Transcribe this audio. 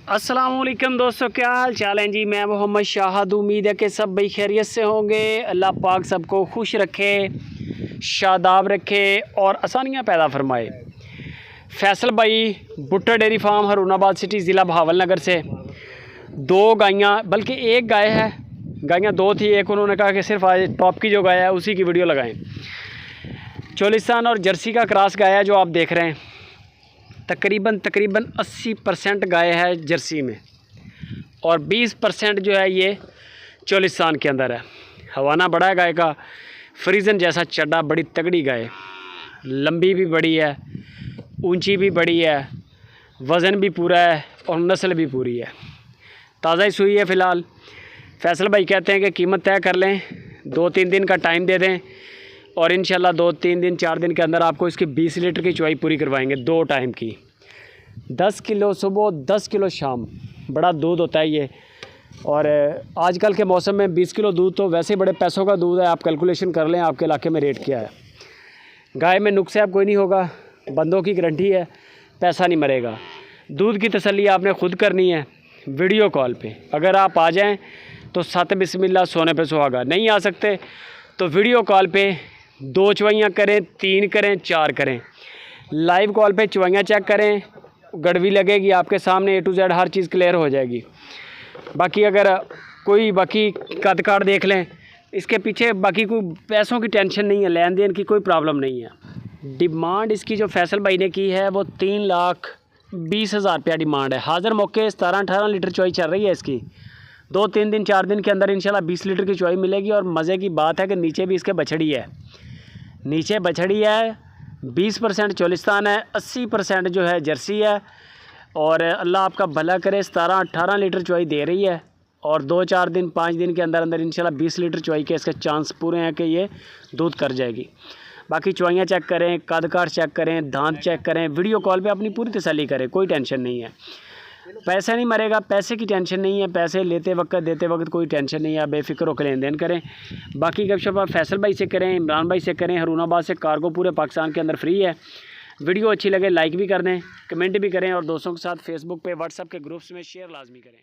अस्सलामुअलैकुम दोस्तों, क्या हाल चाल हैं जी। मैं मोहम्मद शाहद, उम्मीद है कि सब भाई खैरियत से होंगे। अल्लाह पाक सबको खुश रखे, शादाब रखे और आसानियाँ पैदा फरमाए। फैसल भाई Bhutto dairy farm Harunabad city ज़िला बहावलनगर से दो गायें, बल्कि एक गाय है, गायें दो थी। एक उन्होंने कहा कि सिर्फ आज टॉप की जो गाय है उसी की वीडियो लगाएं। चोलिस्तान और जर्सी का क्रॉस गाय है जो आप देख रहे हैं। तकरीबन 80% गाय है जर्सी में और 20% जो है ये चोलिस्तान के अंदर है। हवाना बड़ा है गाय का, फ्रीजन जैसा चड्डा, बड़ी तगड़ी गाय, लंबी भी बड़ी है, ऊंची भी बड़ी है, वज़न भी पूरा है और नस्ल भी पूरी है। ताज़ा ही सूई है फ़िलहाल। फैसल भाई कहते हैं कि कीमत तय कर लें, 2-3 दिन का टाइम दे दें और इंशाल्लाह 2-3 दिन 4 दिन के अंदर आपको इसकी 20 लीटर की चुवाई पूरी करवाएंगे। 2 टाइम की, 10 किलो सुबह 10 किलो शाम, बड़ा दूध होता है ये। और आजकल के मौसम में 20 किलो दूध तो वैसे बड़े पैसों का दूध है। आप कैलकुलेशन कर लें आपके इलाके में रेट क्या है। गाय में नुक्स कोई नहीं होगा, बंदों की गारंटी है, पैसा नहीं मरेगा। दूध की तसल्ली आपने ख़ुद करनी है वीडियो कॉल पे। अगर आप आ जाएँ तो 7 बिस्मिल्लाह सोने पे सुहागा। नहीं आ सकते तो वीडियो कॉल पे 2 चुवाइयाँ करें, 3 करें, 4 करें। लाइव कॉल पे चुवाइयाँ चेक करें, गड़वी लगेगी आपके सामने, A to Z her cheese clear हो जाएगी। बाकी अगर कोई बाकी कद काट देख लें, इसके पीछे बाकी कोई पैसों की टेंशन नहीं है, लेन देन की कोई प्रॉब्लम नहीं है। डिमांड इसकी जो फैसल भाई ने की है वो 3,20,000 रुपया डिमांड है। हाज़िर मौके 17-18 लीटर चुवाई चल रही है इसकी। 2-3 दिन 4 दिन के अंदर इंशाल्लाह 20 लीटर की चुवाई मिलेगी। और मज़े की बात है कि नीचे भी इसके बछड़ी है, नीचे बछड़ी है। 20% चोलिस्तान है, 80% जो है जर्सी है। और अल्लाह आपका भला करे, 17-18 लीटर चुवाई दे रही है और 2-4 दिन 5 दिन के अंदर अंदर इंशाल्लाह 20 लीटर चुवाई के इसके चांस पूरे हैं कि ये दूध कर जाएगी। बाकी चुवाइयाँ चेक करें, कद काट चेक करें, दांत चेक करें, वीडियो कॉल पे अपनी पूरी तसल्ली करें, कोई टेंशन नहीं है। पैसा नहीं मरेगा, पैसे की टेंशन नहीं है, पैसे लेते वक्त देते वक्त कोई टेंशन नहीं है। बेफिक्र होकर लेन देन करें। बाकी गपशप आप फैसल भाई से करें, इमरान भाई से करें, हरूनाबाद से। कार्गो पूरे पाकिस्तान के अंदर फ्री है। वीडियो अच्छी लगे लाइक भी कर दें, कमेंट भी करें और दोस्तों के साथ फेसबुक पे व्हाट्सएप के ग्रुप्स में शेयर लाजमी करें।